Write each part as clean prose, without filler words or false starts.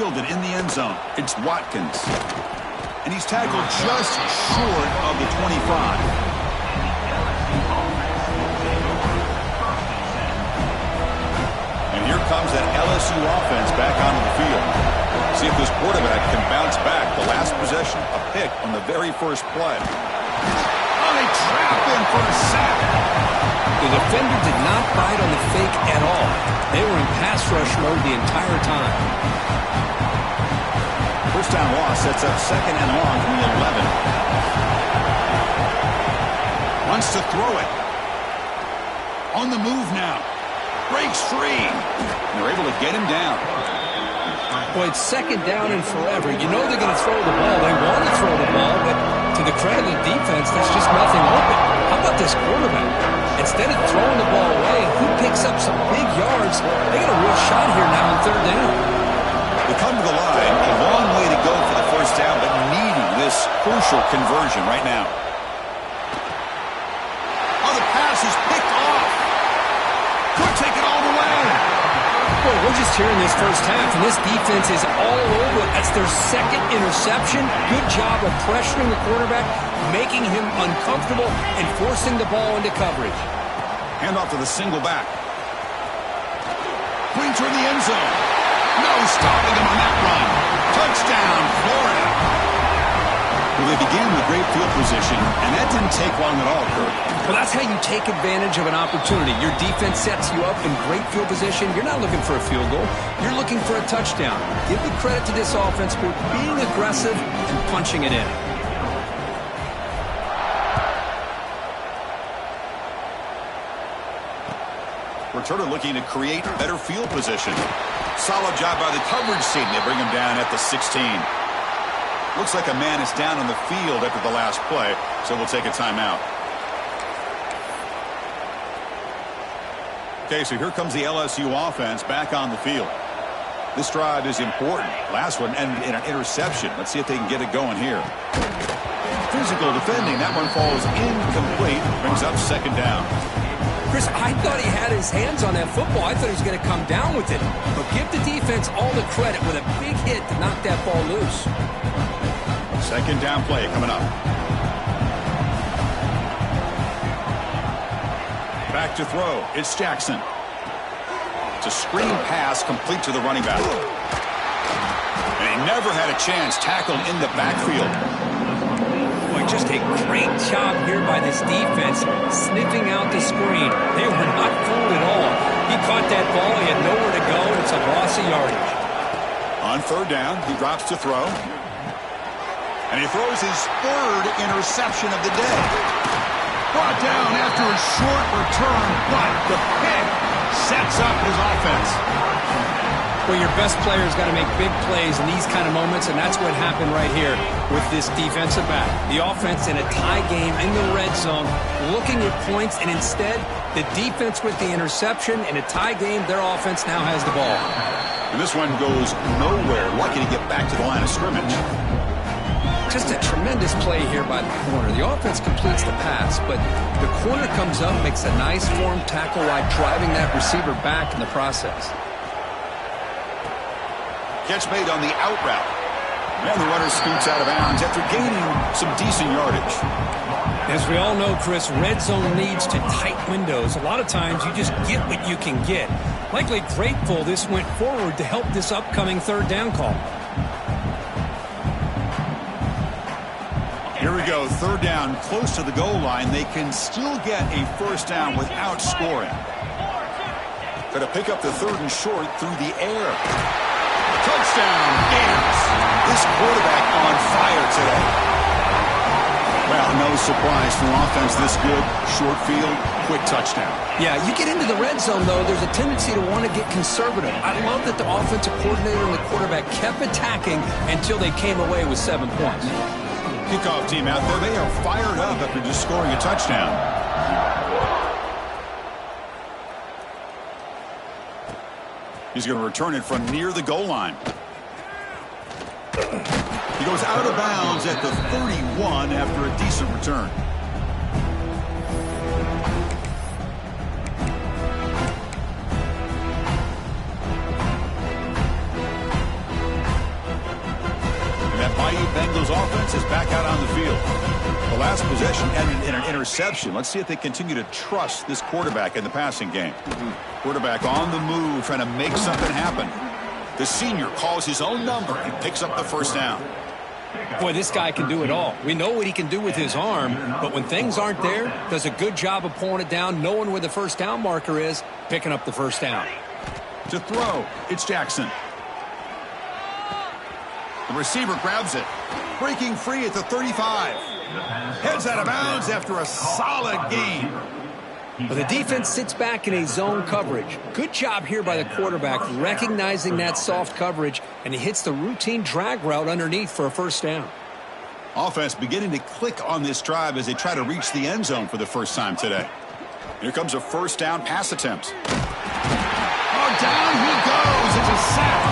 fielded in the end zone. It's Watkins. And he's tackled just short of the 25. Here comes that LSU offense back onto the field. See if this quarterback can bounce back. The last possession, a pick on the very first play. Oh, they trap him for a sack. The defender did not bite on the fake at all. They were in pass rush mode the entire time. First down loss sets up second and long from the 11. Wants to throw it. On the move now. Breaks free. And they're able to get him down. Boy, it's second down and forever. You know they're going to throw the ball. They want to throw the ball, but to the credit of the defense, there's just nothing open. How about this quarterback? Instead of throwing the ball away, he picks up some big yards. They got a real shot here now on third down. They come to the line. A long way to go for the first down, but needing this crucial conversion right now. Oh, the pass is picked off. Could take it all the way. Boy, we're just here in this first half, and this defense is all over it. That's their second interception. Good job of pressuring the quarterback, making him uncomfortable, and forcing the ball into coverage. Hand off to the single back. Pointer in the end zone. No stopping him on that run. Touchdown, Florida. Well, they began with great field position, and that didn't take long at all, Kurt. Well, that's how you take advantage of an opportunity. Your defense sets you up in great field position. You're not looking for a field goal. You're looking for a touchdown. Give the credit to this offense for being aggressive and punching it in. Returner looking to create better field position. Solid job by the coverage team. They bring him down at the 16. Looks like a man is down on the field after the last play, so we'll take a timeout. Okay, so here comes the LSU offense back on the field. This drive is important. Last one ended in an interception. Let's see if they can get it going here. Physical defending. That one falls incomplete. Brings up second down. Chris, I thought he had his hands on that football. I thought he was going to come down with it. But give the defense all the credit with a big hit to knock that ball loose. Second down play coming up. Back to throw. It's Jackson. It's a screen pass complete to the running back. And he never had a chance tackled in the backfield. Boy, just a great job here by this defense, sniffing out the screen. They were not fooled at all. He caught that ball. He had nowhere to go, and it's a loss of yardage. On third down, he drops to throw. And he throws his third interception of the day. Brought down after a short return, but the pick sets up his offense. Well, your best player's got to make big plays in these kind of moments, and that's what happened right here with this defensive back. The offense in a tie game in the red zone, looking at points, and instead, the defense with the interception. In a tie game, their offense now has the ball. And this one goes nowhere. Lucky to get back to the line of scrimmage. Just a tremendous play here by the corner. The offense completes the pass, but the corner comes up, makes a nice form tackle while driving that receiver back in the process. Catch made on the out route. And the runner scoots out of bounds after gaining some decent yardage. As we all know, Chris, red zone leads to tight windows. A lot of times you just get what you can get. Likely grateful this went forward to help this upcoming third down call. Here we go, third down, close to the goal line. They can still get a first down without scoring. Got to pick up the third and short through the air. Touchdown, Bears. This quarterback on fire today. Well, no surprise for offense this good. Short field, quick touchdown. Yeah, you get into the red zone, though, there's a tendency to want to get conservative. I love that the offensive coordinator and the quarterback kept attacking until they came away with 7 points. Kickoff team out there. They are fired up after just scoring a touchdown. He's going to return it from near the goal line. He goes out of bounds at the 31 after a decent return. last possession ended in an interception. Let's see if they continue to trust this quarterback in the passing game. Quarterback on the move, trying to make something happen. The senior calls his own number and picks up the first down. Boy, this guy can do it all. We know what he can do with his arm, but when things aren't there, does a good job of pulling it down, knowing where the first down marker is, picking up the first down. To throw, it's Jackson. The receiver grabs it. Breaking free at the 35. Heads out of bounds after a solid game. Well, the defense sits back in a zone coverage. Good job here by the quarterback recognizing that soft coverage, and he hits the routine drag route underneath for a first down. Offense beginning to click on this drive as they try to reach the end zone for the first time today. Here comes a first down pass attempt. Oh, down he goes. It's a sack.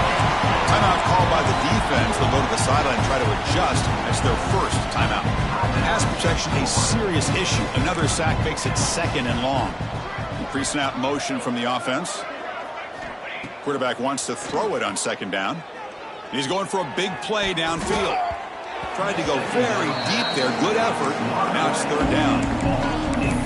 Timeout called by the defense. They'll go to the sideline and try to adjust. That's their first timeout. Pass protection, a serious issue. Another sack makes it second and long. Pre-snap motion from the offense. Quarterback wants to throw it on second down. He's going for a big play downfield. Tried to go very deep there. Good effort. Now it's third down.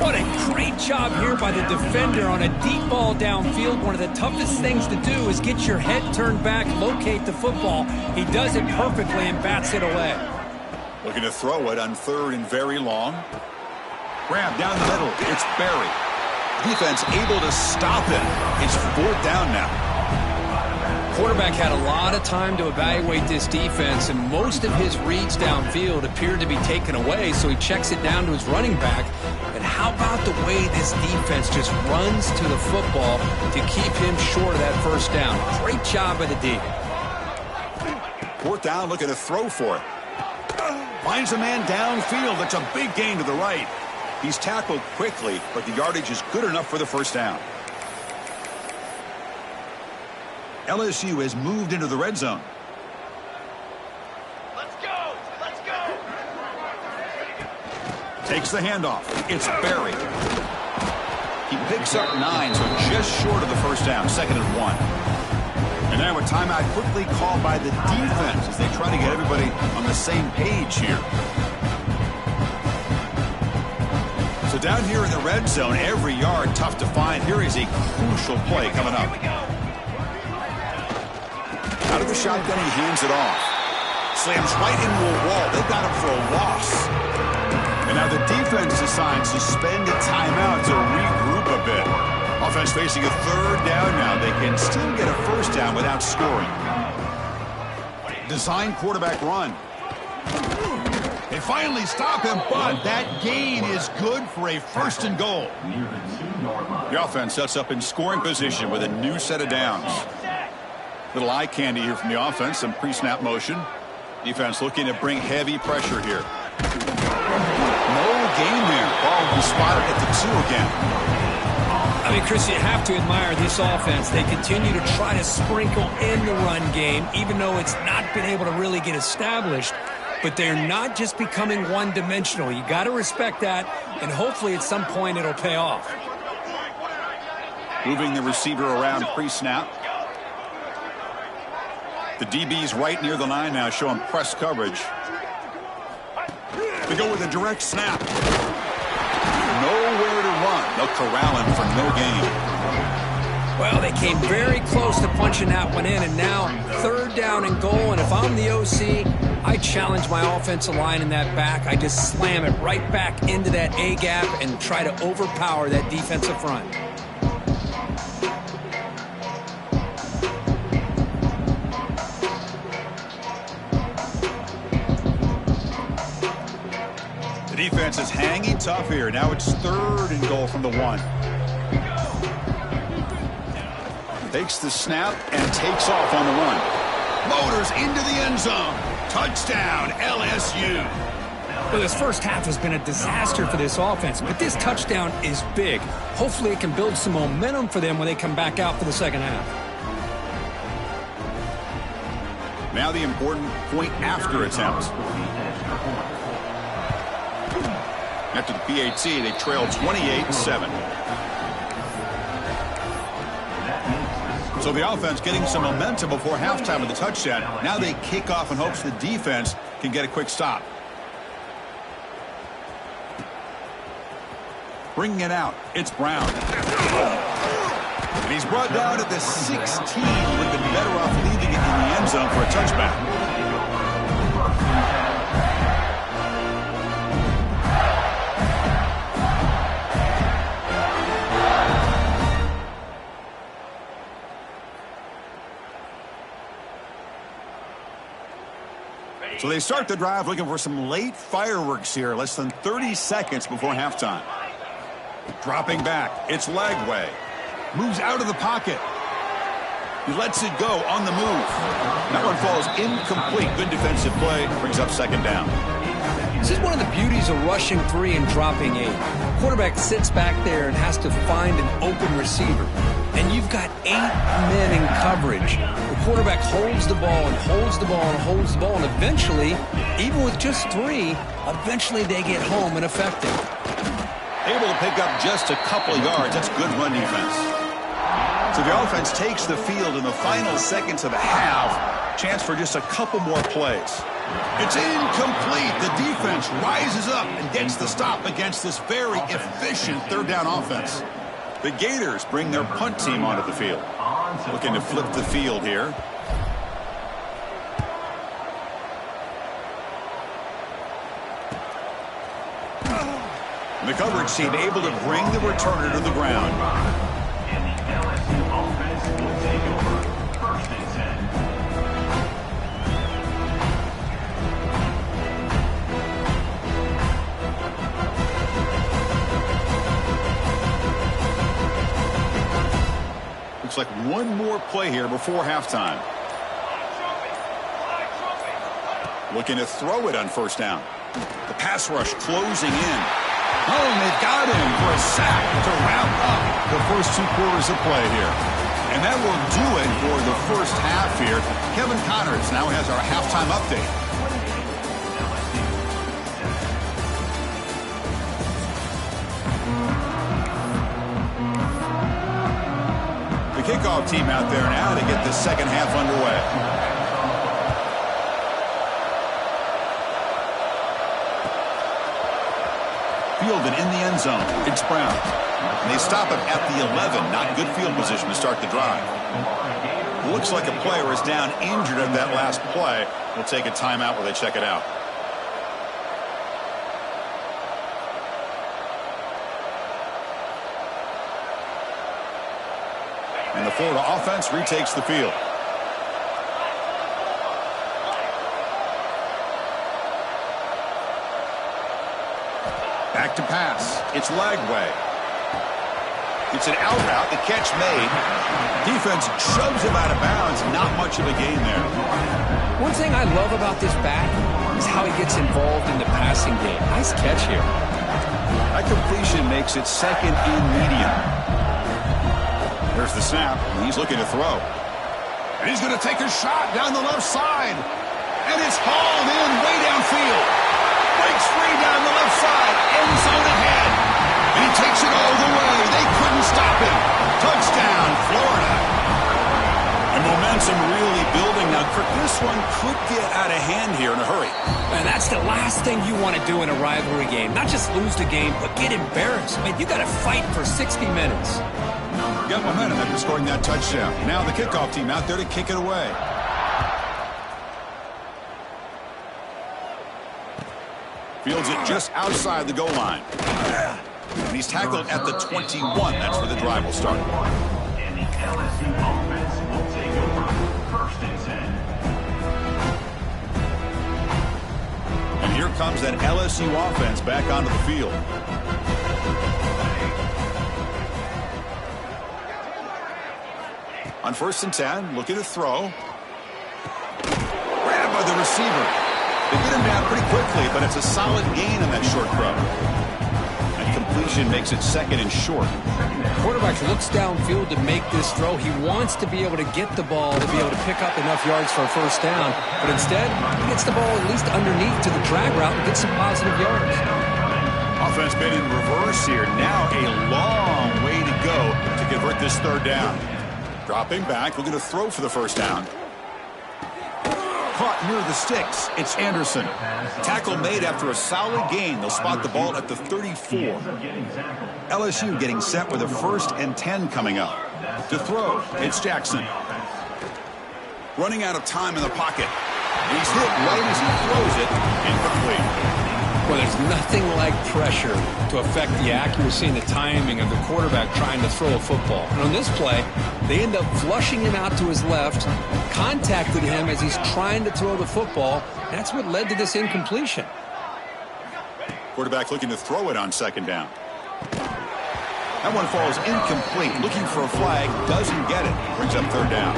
What a great job here by the defender on a deep ball downfield. One of the toughest things to do is get your head turned back, locate the football. He does it perfectly and bats it away. Looking to throw it on third and very long. Grab down the middle. It's Berry. Defense able to stop it. It's fourth down now. Quarterback had a lot of time to evaluate this defense, and most of his reads downfield appeared to be taken away, so he checks it down to his running back. And how about the way this defense just runs to the football to keep him short of that first down? Great job by the D. Fourth down, looking to throw for it. Finds a man downfield. That's a big gain to the right. He's tackled quickly, but the yardage is good enough for the first down. LSU has moved into the red zone. Let's go! Let's go! Takes the handoff. It's Berry. He picks up 9, so just short of the first down. Second and 1. And now a timeout quickly called by the defense as they try to get everybody on the same page here. So down here in the red zone, every yard tough to find. Here is a crucial play coming up. Out of the shotgun, he hands it off. Slams right into a wall. They've got him for a loss. And now the defense decides to spend a timeout to regroup a bit. Offense facing a third down now. They can still get a first down without scoring. Design quarterback run. They finally stop him, but that gain is good for a first and goal. The offense sets up in scoring position with a new set of downs. Little eye candy here from the offense, some pre-snap motion. Defense looking to bring heavy pressure here. No gain there. Ball will be spotted at the 2 again. I mean, Chris, you have to admire this offense. They continue to try to sprinkle in the run game, even though it's not been able to really get established. But they're not just becoming one-dimensional. You got to respect that, and hopefully at some point it'll pay off. Moving the receiver around pre-snap. The DB's right near the line now, showing press coverage. They go with a direct snap. Nowhere to run. They'll corral him for no gain. Well, they came very close to punching that one in, and now third down and goal. And if I'm the OC, I challenge my offensive line in that back. I just slam it right back into that A-gap and try to overpower that defensive front. The defense is hanging tough here. Now it's third and goal from the 1. Takes the snap and takes off on the run. Motors into the end zone. Touchdown, LSU. Well, this first half has been a disaster for this offense, but this touchdown is big. Hopefully it can build some momentum for them when they come back out for the second half. Now the important point after attempt. After the PAT, they trail 28-7. So the offense getting some momentum before halftime with the touchdown. Now they kick off in hopes the defense can get a quick stop. Bringing it out, it's Brown. And he's brought down at the 16. Would have been better off leaving it in the end zone for a touchback. So they start the drive looking for some late fireworks here, less than 30 seconds before halftime. Dropping back, it's Lagway. Moves out of the pocket. He lets it go on the move. That one falls incomplete. Good defensive play, brings up second down. This is one of the beauties of rushing 3 and dropping 8. Quarterback sits back there and has to find an open receiver. And you've got 8 men in coverage. The quarterback holds the ball and holds the ball and holds the ball. And eventually, even with just 3, eventually they get home and effective. Able to pick up just a couple yards. That's good run defense. So the offense takes the field in the final seconds of the half. Chance for just a couple more plays. It's incomplete. The defense rises up and gets the stop against this very efficient third down offense. The Gators bring their punt team onto the field. Looking to flip the field here. And the coverage team able to bring the returner to the ground. And the LSU offense will take over 1st and 10. Looks like one more play here before halftime. Looking to throw it on first down. The pass rush closing in. Oh, and they've got him for a sack to wrap up the first 2 quarters of play here. And that will do it for the first half here. Kevin Connors now has our halftime update. The kickoff team out there now to get the second half underway. Fielded in the end zone. It's Brown. And they stop him at the 11. Not good field position to start the drive. Looks like a player is down injured at that last play. We'll take a timeout while they check it out. And the Florida offense retakes the field. Back to pass. It's Lagway. It's an out route. The catch made. Defense shoves him out of bounds. Not much of a gain there. One thing I love about this back is how he gets involved in the passing game. Nice catch here. That completion makes it second and medium. There's the snap. He's looking to throw. And he's going to take a shot down the left side. And it's hauled in way downfield. Breaks free down the left side. End zone ahead. And he takes it all the way. They couldn't stop him. Touchdown, Florida. And momentum really building now. Kirk, this one could get out of hand here in a hurry. And that's the last thing you want to do in a rivalry game. Not just lose the game, but get embarrassed. I mean, you got to fight for 60 minutes. Got momentum after scoring that touchdown. Now the kickoff team out there to kick it away. Fields it just outside the goal line. And he's tackled at the 21. That's where the drive will start. And the LSU offense will take over 1st and 10. And here comes that LSU offense back onto the field. On 1st and 10, looking to throw. Grabbed by the receiver. They get him down pretty quickly, but it's a solid gain on that short throw. And completion makes it second and short. Quarterback looks downfield to make this throw. He wants to be able to get the ball to be able to pick up enough yards for a first down. But instead, he gets the ball at least underneath to the drag route and gets some positive yards. Offense been in reverse here. Now a long way to go to convert this third down. Dropping back, looking to throw for the first down. Caught near the sticks. It's Anderson. Tackle made after a solid gain. They'll spot the ball at the 34. LSU getting set with a 1st and 10 coming up. To throw, it's Jackson. Running out of time in the pocket. And he's hit right as he throws it. Incomplete. Well, there's nothing like pressure to affect the accuracy and the timing of the quarterback trying to throw a football. And on this play, they end up flushing him out to his left, contacted him as he's trying to throw the football. That's what led to this incompletion. Quarterback looking to throw it on 2nd down. That one falls incomplete. Looking for a flag, doesn't get it. Brings up 3rd down.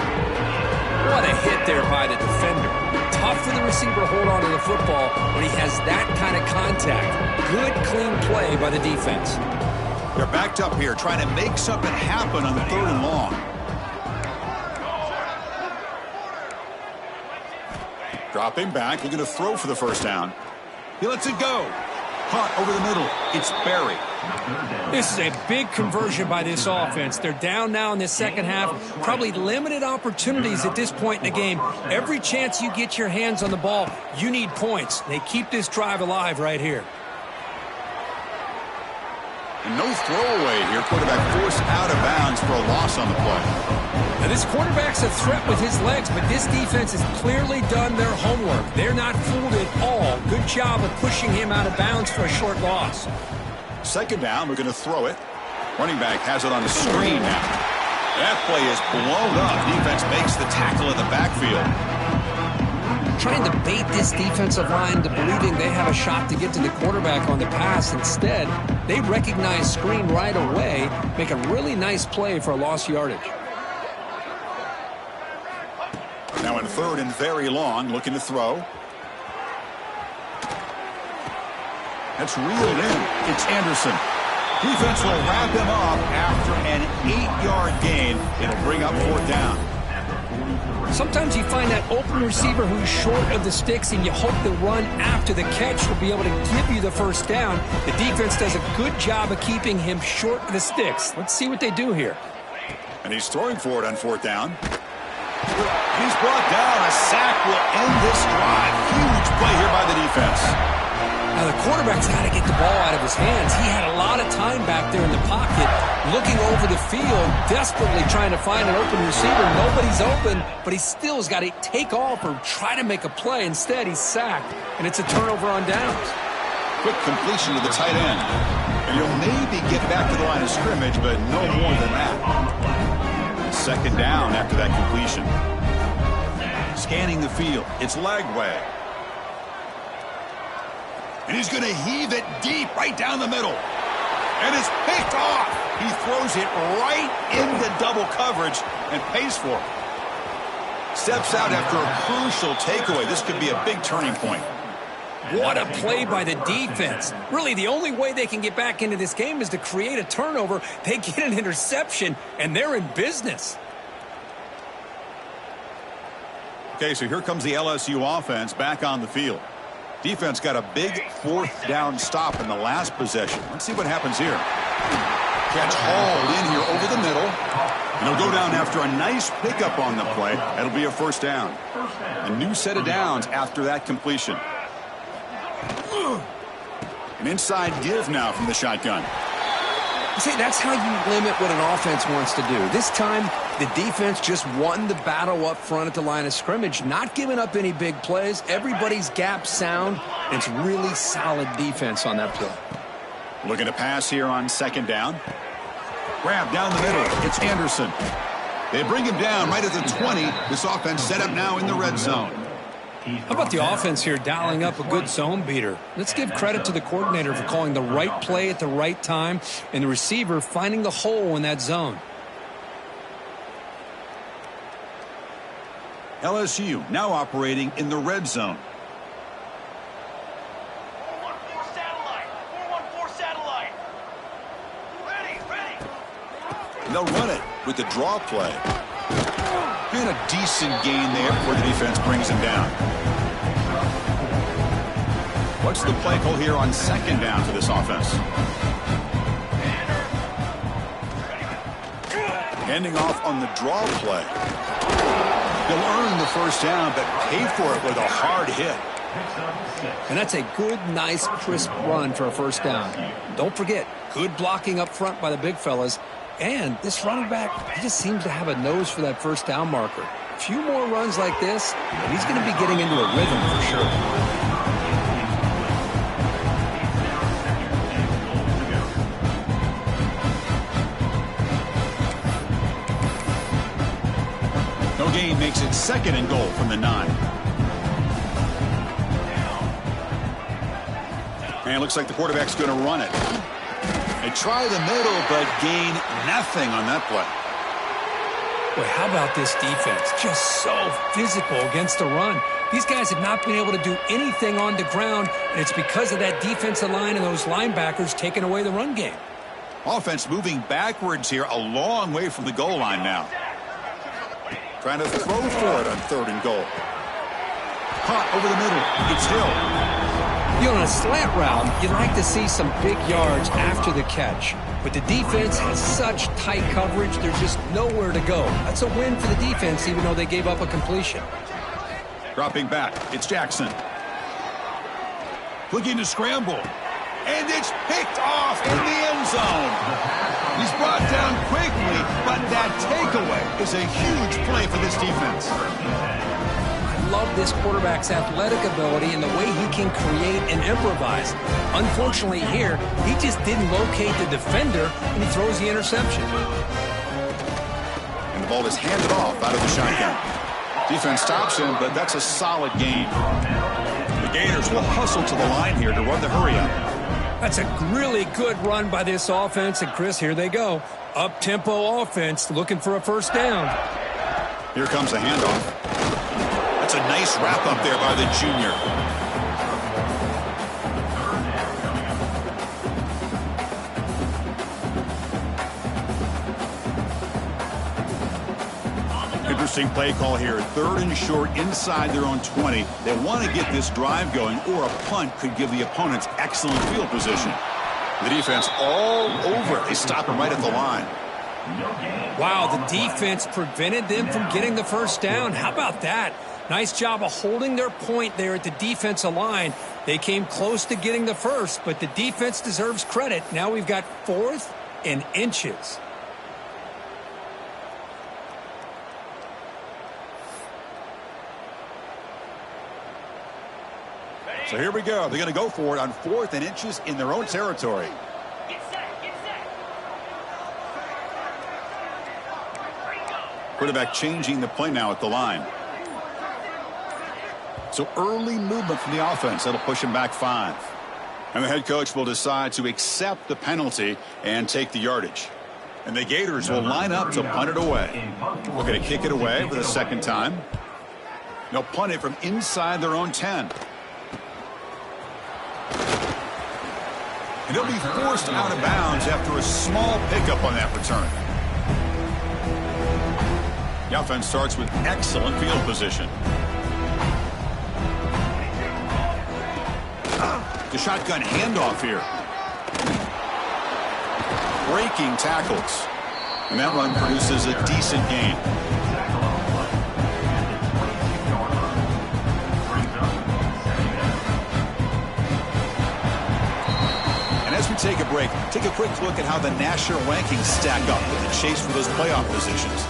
What a hit there by the defender. Tough for the receiver to hold on to the football when he has that kind of contact. Good, clean play by the defense. They're backed up here trying to make something happen on 3rd and long. Dropping back, looking to throw for the 1st down. He lets it go. Caught over the middle. It's Barry. This is a big conversion by this offense. They're down now in the 2nd half. Probably limited opportunities at this point in the game. Every chance you get your hands on the ball, you need points. They keep this drive alive right here. And no throwaway here. Quarterback forced out of bounds for a loss on the play. Now this quarterback's a threat with his legs, but this defense has clearly done their homework. They're not fooled at all. Good job of pushing him out of bounds for a short loss. 2nd down, we're going to throw it. Running back has it on the screen now. That play is blown up. Defense makes the tackle in the backfield. Trying to bait this defensive line to believing they have a shot to get to the quarterback on the pass. Instead, they recognize screen right away, make a really nice play for a lost yardage. Now in 3rd and very long, looking to throw. That's reeled in. It's Anderson. Defense will wrap him up after an 8-yard gain. It'll bring up 4th down. Sometimes you find that open receiver who's short of the sticks, and you hope the run after the catch will be able to give you the 1st down. The defense does a good job of keeping him short of the sticks. Let's see what they do here. And he's throwing for it on 4th down. He's brought down. A sack will end this drive. Huge play here by the defense. Now, the quarterback's got to get the ball out of his hands. He had a lot of time back there in the pocket, looking over the field, desperately trying to find an open receiver. Nobody's open, but he still has got to take off or try to make a play. Instead, he's sacked, and it's a turnover on downs. Quick completion to the tight end. And you'll maybe get back to the line of scrimmage, but no more than that. 2nd down after that completion. Scanning the field. It's Lagway. And he's going to heave it deep right down the middle. And it's picked off. He throws it right into double coverage and pays for it. Steps out after a crucial takeaway. This could be a big turning point. What a play by the defense. Really, the only way they can get back into this game is to create a turnover. They get an interception, and they're in business. Okay, so here comes the LSU offense back on the field. Defense got a big 4th down stop in the last possession. Let's see what happens here. Catch hauled in here over the middle. And he'll go down after a nice pickup on the play. That'll be a 1st down. A new set of downs after that completion. An inside give now from the shotgun. See, that's how you limit what an offense wants to do. This time, the defense just won the battle up front at the line of scrimmage, not giving up any big plays. Everybody's gap sound. It's really solid defense on that play. Looking to pass here on 2nd down. Grab down the middle. It's Anderson. They bring him down right at the 20. This offense set up now in the red zone. How about the offense here dialing up a good zone beater? Let's give credit to the coordinator for calling the right play at the right time and the receiver finding the hole in that zone. LSU now operating in the red zone. 414 satellite. 414 satellite. Ready. And they'll run it with the draw play. And a decent gain there where the defense brings him down. What's the play call here on 2nd down for this offense? Handing off on the draw play. He'll earn the first down, but pay for it with a hard hit. And that's a good, nice, crisp run for a first down. Don't forget, good blocking up front by the big fellas. And this running back, he just seems to have a nose for that first down marker. A few more runs like this, and he's going to be getting into a rhythm for sure. No gain makes it 2nd and goal from the 9. And it looks like the quarterback's going to run it. They try the middle, but gain nothing on that play. Boy, how about this defense? Just so physical against the run. These guys have not been able to do anything on the ground, and it's because of that defensive line and those linebackers taking away the run game. Offense moving backwards here, a long way from the goal line now. Trying to throw for it on 3rd and goal. Caught over the middle. It's Hill. You know, on a slant route, you'd like to see some big yards after the catch. But the defense has such tight coverage, there's just nowhere to go. That's a win for the defense, even though they gave up a completion. Dropping back, it's Jackson. Looking to scramble. And it's picked off in the end zone. He's brought down quickly, but that takeaway is a huge play for this defense. I love this quarterback's athletic ability and the way he can create and improvise. Unfortunately here, he just didn't locate the defender, and he throws the interception. And the ball is handed off out of the shotgun. Defense stops him, but that's a solid gain. The Gators will hustle to the line here to run the hurry-up. That's a really good run by this offense, and Chris, here they go. Up-tempo offense looking for a first down. Here comes a handoff. That's a nice wrap up there by the junior. Interesting play call here. 3rd and short inside their own 20. They want to get this drive going, or a punt could give the opponents excellent field position. The defense all over it. They stop him right at the line. Wow, the defense prevented them from getting the first down. How about that? Nice job of holding their point there at the defensive line. They came close to getting the first, but the defense deserves credit. Now we've got 4th and inches. So here we go. They're going to go for it on 4th and inches in their own territory. Get set, get set. Quarterback changing the play now at the line. So early movement from the offense. That'll push him back 5. And the head coach will decide to accept the penalty and take the yardage. And the Gators will line up to punt it away. Looking to kick it away for the 2nd time. They'll punt it from inside their own 10. And he'll be forced out of bounds after a small pickup on that return. The offense starts with excellent field position. The shotgun handoff here. Breaking tackles. And that run produces a decent gain. As we take a break, take a quick look at how the national rankings stack up in the chase for those playoff positions.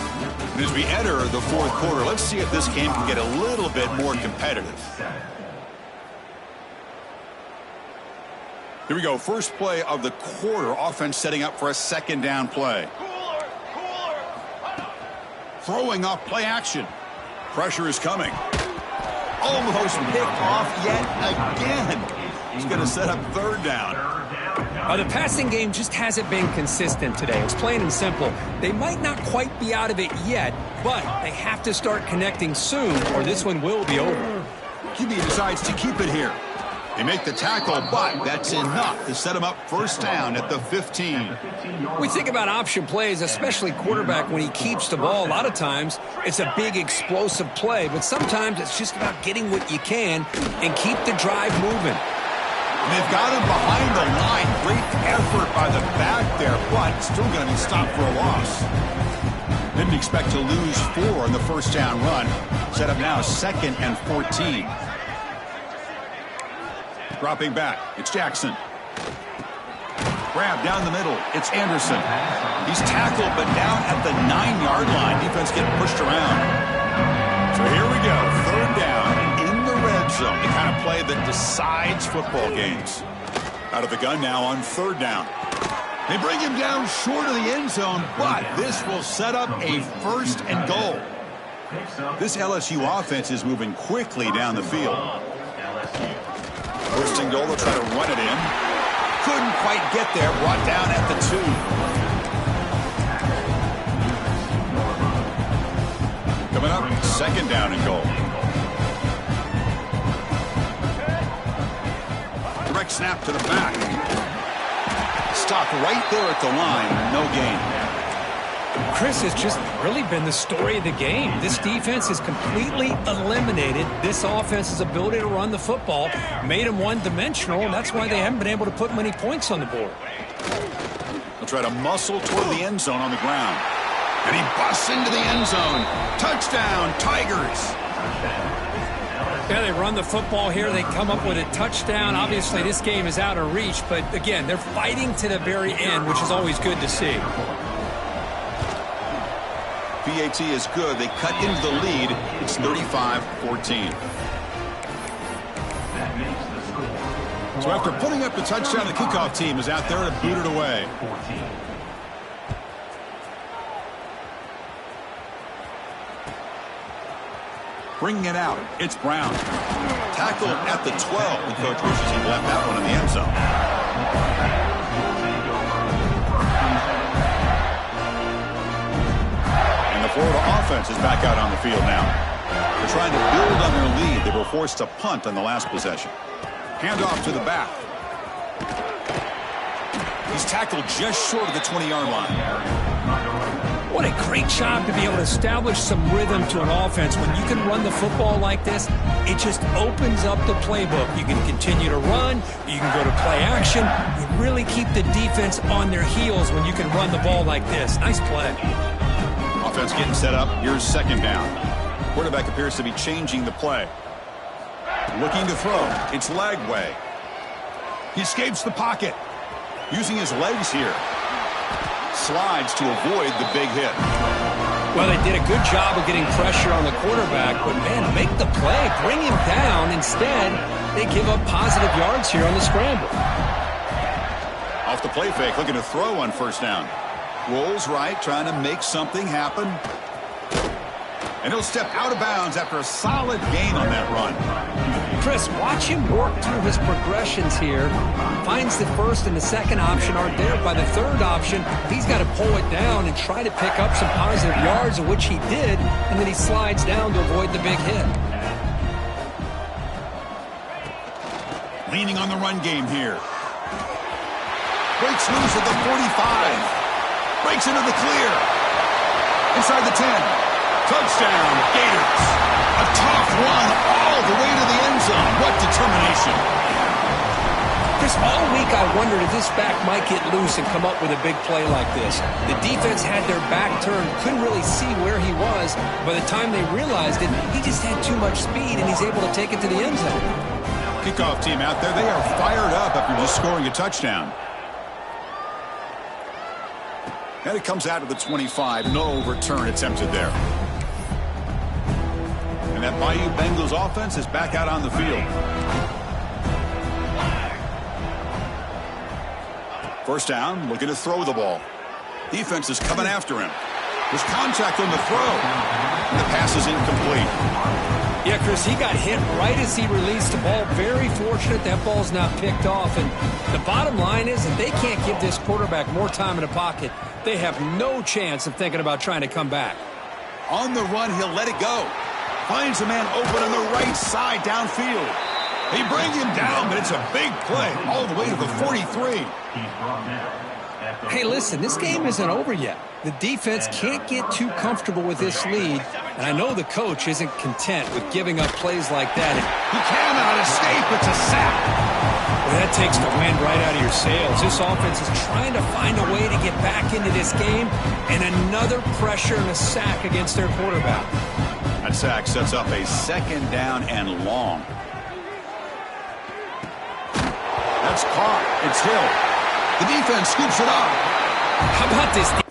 And as we enter the 4th quarter, let's see if this game can get a little bit more competitive. Here we go. First play of the quarter. Offense setting up for a 2nd down play. Throwing off play action. Pressure is coming. Almost picked off yet again. He's going to set up 3rd down. The passing game just hasn't been consistent today. It's plain and simple. They might not quite be out of it yet, but they have to start connecting soon or this one will be over. QB decides to keep it here. They make the tackle, but that's enough to set him up first down at the 15. We think about option plays, especially quarterback, when he keeps the ball. A lot of times it's a big explosive play, but sometimes it's just about getting what you can and keep the drive moving. And they've got him behind the line. Great effort by the back there, but still going to be stopped for a loss. Didn't expect to lose 4 on the first down run. Set up now 2nd and 14. Dropping back, it's Jackson. Grab down the middle, it's Anderson. He's tackled, but down at the 9-yard line. Defense getting pushed around. So here we go, 3rd down in the red zone. The kind of play that decides football games. Out of the gun now on 3rd down. They bring him down short of the end zone, but this will set up a 1st and goal. This LSU offense is moving quickly down the field. 1st and goal, they'll try to run it in. Couldn't quite get there, brought down at the 2. Coming up, 2nd down and goal. Direct snap to the back. Stopped right there at the line, no gain. Chris, has just really been the story of the game. This defense has completely eliminated this offense's ability to run the football, made them one-dimensional, and that's why they haven't been able to put many points on the board. They'll try to muscle toward the end zone on the ground. And he busts into the end zone. Touchdown, Tigers. Yeah, they run the football here. They come up with a touchdown. Obviously, this game is out of reach, but again, they're fighting to the very end, which is always good to see. PAT is good. They cut into the lead. It's 35-14. So after putting up the touchdown, the kickoff team is out there to boot it away. Bringing it out, it's Brown. Tackled at the 12. The coach wishes he left that one in the end zone. And the Florida offense is back out on the field now. They're trying to build on their lead. They were forced to punt on the last possession. Handoff to the back. He's tackled just short of the 20-yard line. What a great job to be able to establish some rhythm to an offense. When you can run the football like this, it just opens up the playbook. You can continue to run. You can go to play action. You really keep the defense on their heels when you can run the ball like this. Nice play. Offense getting set up. Here's 2nd down. Quarterback appears to be changing the play. Looking to throw. It's Lagway. He escapes the pocket. Using his legs here. Slides to avoid the big hit. Well, they did a good job of getting pressure on the quarterback, but, man, make the play. Bring him down. Instead, they give up positive yards here on the scramble. Off the play fake, looking to throw on 1st down. Rolls right, trying to make something happen. And he'll step out of bounds after a solid gain on that run. Chris, watch him work through his progressions here. Finds the 1st and the 2nd option aren't there. By the 3rd option, he's got to pull it down and try to pick up some positive yards, of which he did, and then he slides down to avoid the big hit. Leaning on the run game here. Breaks loose at the 45. Breaks into the clear. Inside the 10. Touchdown, Gators. A tough run all the way to the end zone. What determination. Chris, all week I wondered if this back might get loose and come up with a big play like this. The defense had their back turned, couldn't really see where he was. By the time they realized it, he just had too much speed, and he's able to take it to the end zone. Kickoff team out there, they are fired up after just scoring a touchdown. And it comes out to the 25. No return attempted there. And that Bayou Bengals offense is back out on the field. 1st down, looking to throw the ball. Defense is coming after him. There's contact on the throw. And the pass is incomplete. Yeah, Chris, he got hit right as he released the ball. Very fortunate that ball's not picked off. And the bottom line is that they can't give this quarterback more time in the pocket. They have no chance of thinking about trying to come back. On the run, he'll let it go. Finds a man open on the right side downfield. They bring him down, but it's a big play all the way to the 43. Hey, listen, this game isn't over yet. The defense can't get too comfortable with this lead, and I know the coach isn't content with giving up plays like that. He cannot escape. It's a sack. Well, That takes the wind right out of your sails. This offense is trying to find a way to get back into this game, and another pressure and a sack against their quarterback. That sack sets up a 2nd down and long. That's caught. It's Hill. The defense scoops it up. How about this?